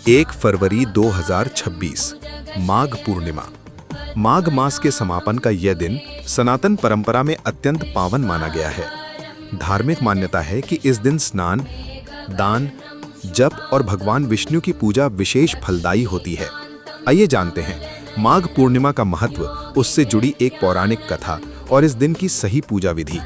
1 फरवरी 2026 माघ पूर्णिमा। माघ मास के समापन का यह दिन सनातन परंपरा में अत्यंत पावन माना गया है। धार्मिक मान्यता है कि इस दिन स्नान, दान, जप और भगवान विष्णु की पूजा विशेष फलदायी होती है। आइए जानते हैं माघ पूर्णिमा का महत्व, उससे जुड़ी एक पौराणिक कथा और इस दिन की सही पूजा विधि।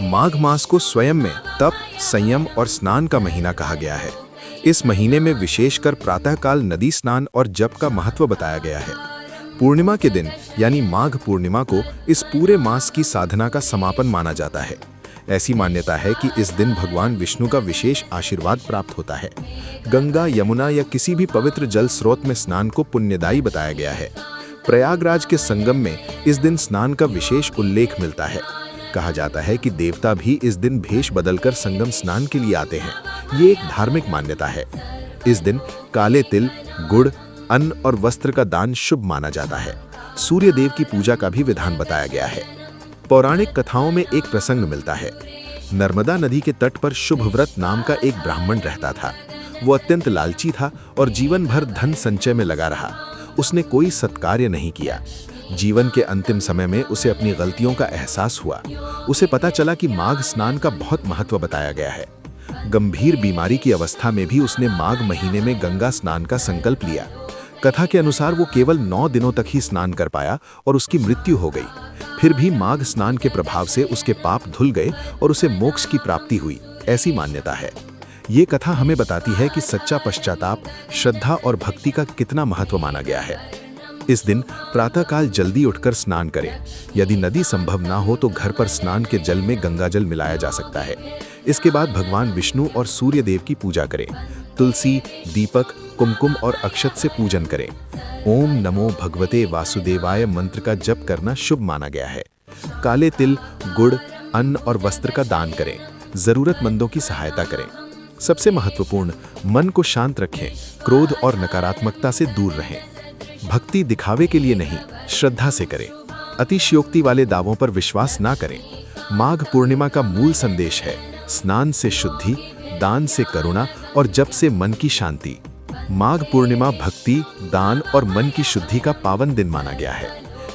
माघ मास को स्वयं में तप, संयम और स्नान का महीना कहा गया है। इस महीने में विशेषकर प्रातःकाल नदी स्नान और जप का महत्व बताया गया है। पूर्णिमा के दिन यानी माघ पूर्णिमा को इस पूरे मास की साधना का समापन माना जाता है। ऐसी मान्यता है कि इस दिन भगवान विष्णु का विशेष आशीर्वाद प्राप्त होता है। गंगा, यमुना या किसी भी पवित्र जल स्रोत में स्नान को पुण्यदायी बताया गया है। प्रयागराज के संगम में इस दिन स्नान का विशेष उल्लेख मिलता है। कहा जाता है कि देवता भी इस दिन भेष बदलकर संगम स्नान के लिए आते हैं। ये एक धार्मिक मान्यता है। इस दिन काले तिल, गुड़, अन्न और वस्त्र का दान शुभ माना जाता है। सूर्य देव की पूजा का भी विधान बताया गया है। पौराणिक कथाओं में एक प्रसंग मिलता है। नर्मदा नदी के तट पर शुभव्रत नाम का एक ब्राह्मण रहता था। वो अत्यंत लालची था और जीवन भर धन संचय में लगा रहा। उसने कोई सत्कार्य नहीं किया। जीवन के अंतिम समय में उसे अपनी गलतियों का एहसास हुआ। उसे पता चला कि माघ स्नान का बहुत महत्व बताया गया है। गंभीर बीमारी की अवस्था में भी उसने माघ महीने में गंगा स्नान का संकल्प लिया। कथा के अनुसार वो केवल 9 दिनों तक ही स्नान कर पाया और उसकी मृत्यु हो गई। फिर भी माघ स्नान के प्रभाव से उसके पाप धुल गए और उसे मोक्ष की प्राप्ति हुई, ऐसी मान्यता है। ये कथा हमें बताती है कि सच्चा पश्चाताप, श्रद्धा और भक्ति का कितना महत्व माना गया है। इस दिन प्रातःकाल जल्दी उठकर स्नान करें। यदि नदी संभव ना हो तो घर पर स्नान के जल में गंगा जल मिलाया जा सकता है। इसके बाद भगवान विष्णु और सूर्य देव की पूजा करें। तुलसी, दीपक, कुमकुम और अक्षत से पूजन करें। ओम नमो भगवते वासुदेवाय मंत्र का जप करना शुभ माना गया है। काले तिल, गुड़, अन्न और वस्त्र का दान करें। जरूरतमंदों की सहायता करें। सबसे महत्वपूर्ण, मन को शांत रखें। क्रोध और नकारात्मकता से दूर रहें। भक्ति दिखावे के लिए नहीं, श्रद्धा से करें। अतिशयोक्ति वाले दावों पर विश्वास ना करें। माघ पूर्णिमा का मूल संदेश है स्नान से शुद्धि, दान से करुणा और जप से मन की शांति। माघ पूर्णिमा भक्ति, दान और मन की शुद्धि का पावन दिन माना गया है।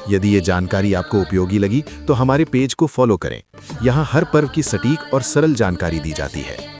यदि ये जानकारी आपको उपयोगी लगी तो हमारे पेज को फॉलो करें। यहाँ हर पर्व की सटीक और सरल जानकारी दी जाती है।